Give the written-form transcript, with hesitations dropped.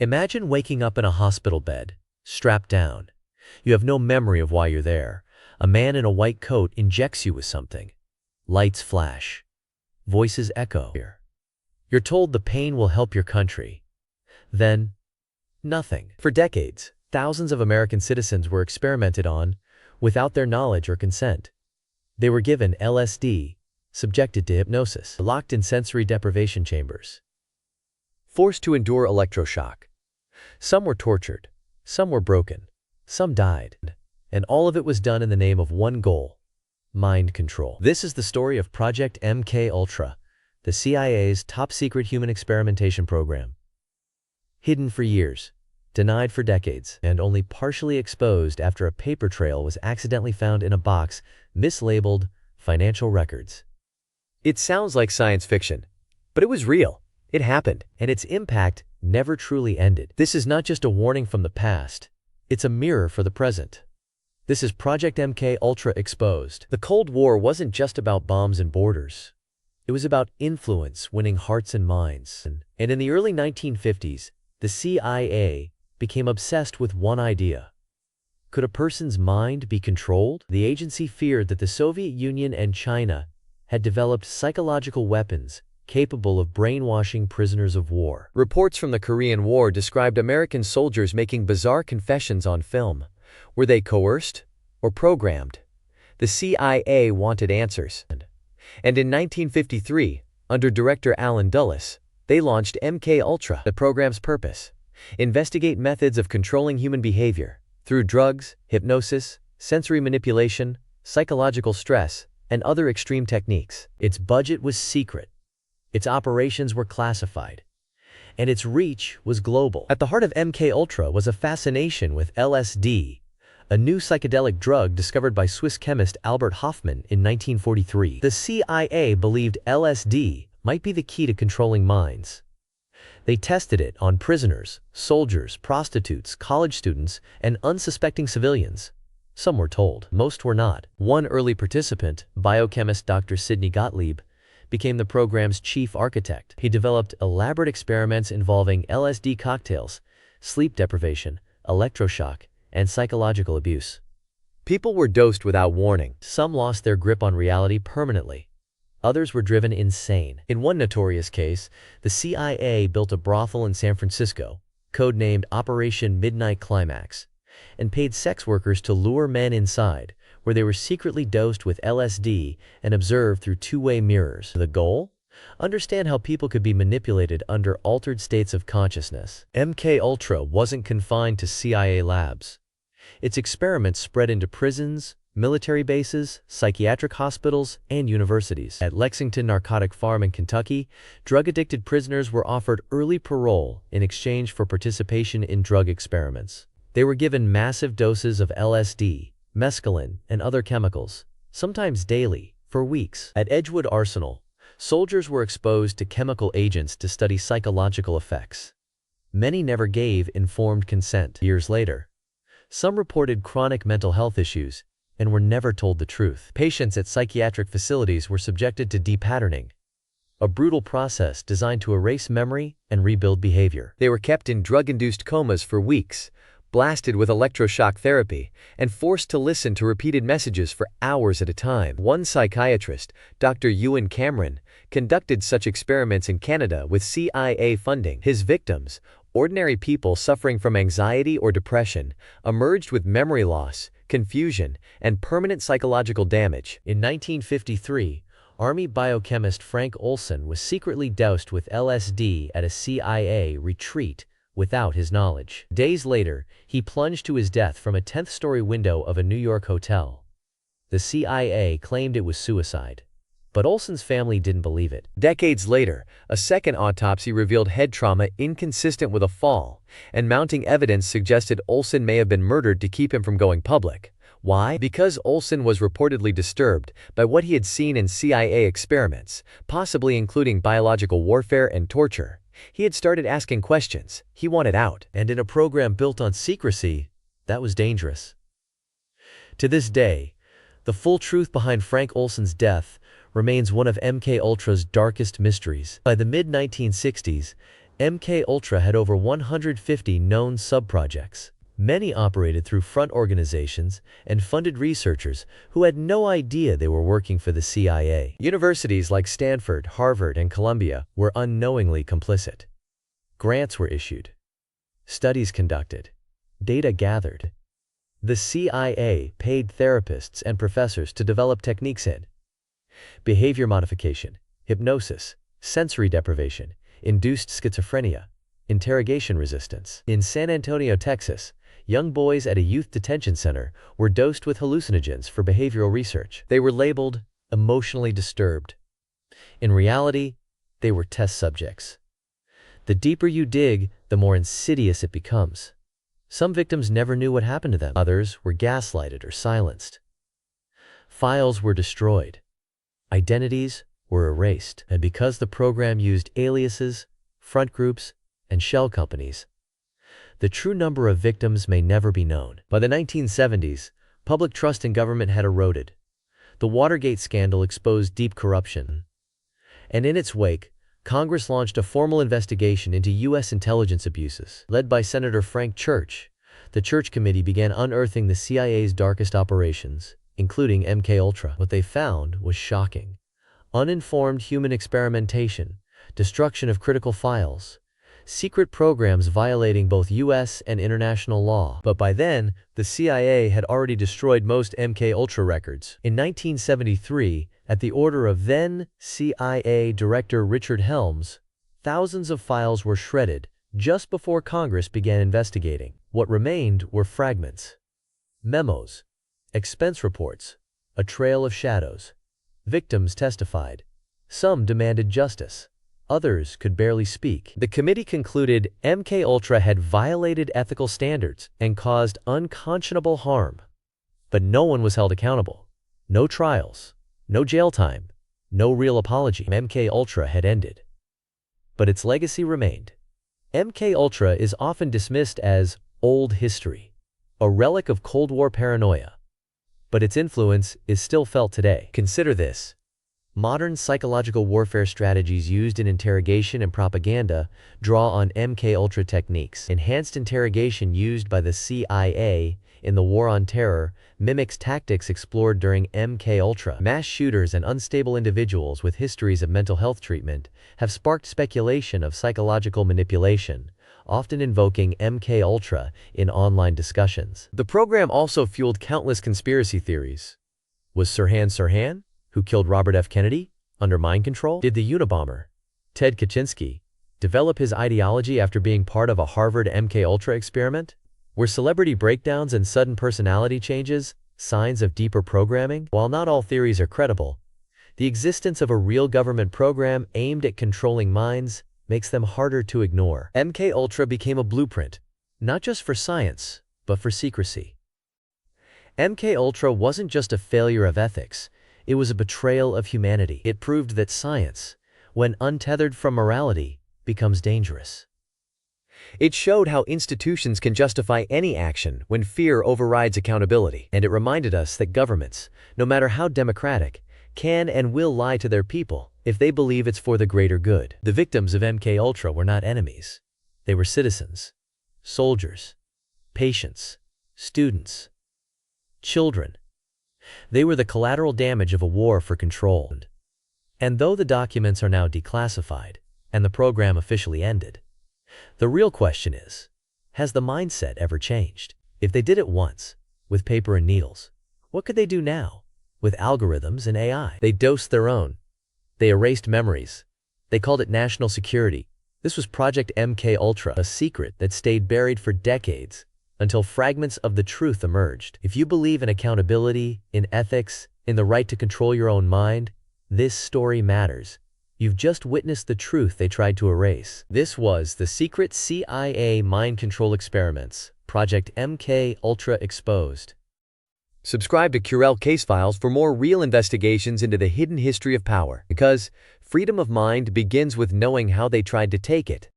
Imagine waking up in a hospital bed, strapped down. You have no memory of why you're there. A man in a white coat injects you with something. Lights flash. Voices echo. You're told the pain will help your country. Then, nothing. For decades, thousands of American citizens were experimented on without their knowledge or consent. They were given LSD, subjected to hypnosis, locked in sensory deprivation chambers, forced to endure electroshock. Some were tortured, some were broken, some died, and all of it was done in the name of one goal: mind control. This is the story of Project MKUltra, the CIA's top-secret human experimentation program. Hidden for years, denied for decades, and only partially exposed after a paper trail was accidentally found in a box mislabeled financial records. It sounds like science fiction, but it was real. It happened, and its impact never truly ended. This is not just a warning from the past, it's a mirror for the present. This is Project MKUltra Exposed. The Cold War wasn't just about bombs and borders. It was about influence, winning hearts and minds. And in the early 1950s, the CIA became obsessed with one idea. Could a person's mind be controlled? The agency feared that the Soviet Union and China had developed psychological weapons capable of brainwashing prisoners of war. Reports from the Korean War described American soldiers making bizarre confessions on film. Were they coerced or programmed? The CIA wanted answers. And in 1953, under director Alan Dulles, they launched MKUltra. The program's purpose: investigate methods of controlling human behavior through drugs, hypnosis, sensory manipulation, psychological stress, and other extreme techniques. Its budget was secret. Its operations were classified, and its reach was global. At the heart of MKUltra was a fascination with LSD, a new psychedelic drug discovered by Swiss chemist Albert Hofmann in 1943. The CIA believed LSD might be the key to controlling minds. They tested it on prisoners, soldiers, prostitutes, college students, and unsuspecting civilians. Some were told, most were not. One early participant, biochemist Dr. Sidney Gottlieb, became the program's chief architect. He developed elaborate experiments involving LSD cocktails, sleep deprivation, electroshock, and psychological abuse. People were dosed without warning. Some lost their grip on reality permanently. Others were driven insane. In one notorious case, the CIA built a brothel in San Francisco, codenamed Operation Midnight Climax, and paid sex workers to lure men inside, where they were secretly dosed with LSD and observed through two-way mirrors. The goal? Understand how people could be manipulated under altered states of consciousness. MKUltra wasn't confined to CIA labs. Its experiments spread into prisons, military bases, psychiatric hospitals, and universities. At Lexington Narcotic Farm in Kentucky, drug-addicted prisoners were offered early parole in exchange for participation in drug experiments. They were given massive doses of LSD, mescaline, and other chemicals, sometimes daily, for weeks. At Edgewood Arsenal, soldiers were exposed to chemical agents to study psychological effects. Many never gave informed consent. Years later, some reported chronic mental health issues and were never told the truth. Patients at psychiatric facilities were subjected to depatterning, a brutal process designed to erase memory and rebuild behavior. They were kept in drug-induced comas for weeks, blasted with electroshock therapy, and forced to listen to repeated messages for hours at a time. One psychiatrist, Dr. Ewan Cameron, conducted such experiments in Canada with CIA funding. His victims, ordinary people suffering from anxiety or depression, emerged with memory loss, confusion, and permanent psychological damage. In 1953, Army biochemist Frank Olson was secretly doused with LSD at a CIA retreat without his knowledge. Days later, he plunged to his death from a 10th-story window of a New York hotel. The CIA claimed it was suicide, but Olson's family didn't believe it. Decades later, a second autopsy revealed head trauma inconsistent with a fall, and mounting evidence suggested Olson may have been murdered to keep him from going public. Why? Because Olson was reportedly disturbed by what he had seen in CIA experiments, possibly including biological warfare and torture. He had started asking questions. He wanted out. And in a program built on secrecy, that was dangerous. To this day, the full truth behind Frank Olson's death remains one of MKUltra's darkest mysteries. By the mid-1960s, MKUltra had over 150 known subprojects. Many operated through front organizations and funded researchers who had no idea they were working for the CIA. Universities like Stanford, Harvard, and Columbia were unknowingly complicit. Grants were issued. Studies conducted. Data gathered. The CIA paid therapists and professors to develop techniques in behavior modification, hypnosis, sensory deprivation, induced schizophrenia, interrogation resistance. In San Antonio, Texas, young boys at a youth detention center were dosed with hallucinogens for behavioral research. They were labeled emotionally disturbed. In reality, they were test subjects. The deeper you dig, the more insidious it becomes. Some victims never knew what happened to them. Others were gaslighted or silenced. Files were destroyed. Identities were erased. And because the program used aliases, front groups, and shell companies, the true number of victims may never be known. By the 1970s, public trust in government had eroded. The Watergate scandal exposed deep corruption. And in its wake, Congress launched a formal investigation into U.S. intelligence abuses. Led by Senator Frank Church, the Church Committee began unearthing the CIA's darkest operations, including MKUltra. What they found was shocking. Uninformed human experimentation, destruction of critical files, secret programs violating both U.S. and international law. But by then, the CIA had already destroyed most MKUltra records. In 1973, at the order of then CIA Director Richard Helms, thousands of files were shredded just before Congress began investigating. What remained were fragments, memos, expense reports, a trail of shadows. Victims testified. Some demanded justice. Others could barely speak. The committee concluded MKUltra had violated ethical standards and caused unconscionable harm. But no one was held accountable. No trials, no jail time, no real apology. MKUltra had ended. But its legacy remained. MKUltra is often dismissed as old history, a relic of Cold War paranoia. But its influence is still felt today. Consider this. Modern psychological warfare strategies used in interrogation and propaganda draw on MKUltra techniques. Enhanced interrogation used by the CIA in the War on Terror mimics tactics explored during MKUltra. Mass shooters and unstable individuals with histories of mental health treatment have sparked speculation of psychological manipulation, often invoking MKUltra in online discussions. The program also fueled countless conspiracy theories. Was Sirhan, who killed Robert F. Kennedy, under mind control? Did the Unabomber, Ted Kaczynski, develop his ideology after being part of a Harvard MKUltra experiment? Were celebrity breakdowns and sudden personality changes signs of deeper programming? While not all theories are credible, the existence of a real government program aimed at controlling minds makes them harder to ignore. MKUltra became a blueprint, not just for science, but for secrecy. MKUltra wasn't just a failure of ethics, it was a betrayal of humanity. It proved that science, when untethered from morality, becomes dangerous. It showed how institutions can justify any action when fear overrides accountability. And it reminded us that governments, no matter how democratic, can and will lie to their people if they believe it's for the greater good. The victims of MKUltra were not enemies. They were citizens, soldiers, patients, students, children. They were the collateral damage of a war for control. And though the documents are now declassified and the program officially ended, the real question is, has the mindset ever changed? If they did it once, with paper and needles, what could they do now, with algorithms and AI? They dosed their own. They erased memories. They called it national security. This was Project MKUltra, a secret that stayed buried for decades until fragments of the truth emerged. If you believe in accountability, in ethics, in the right to control your own mind, this story matters. You've just witnessed the truth they tried to erase. This was the secret CIA mind control experiments, Project MKUltra Exposed. Subscribe to Curell Case Files for more real investigations into the hidden history of power, because freedom of mind begins with knowing how they tried to take it.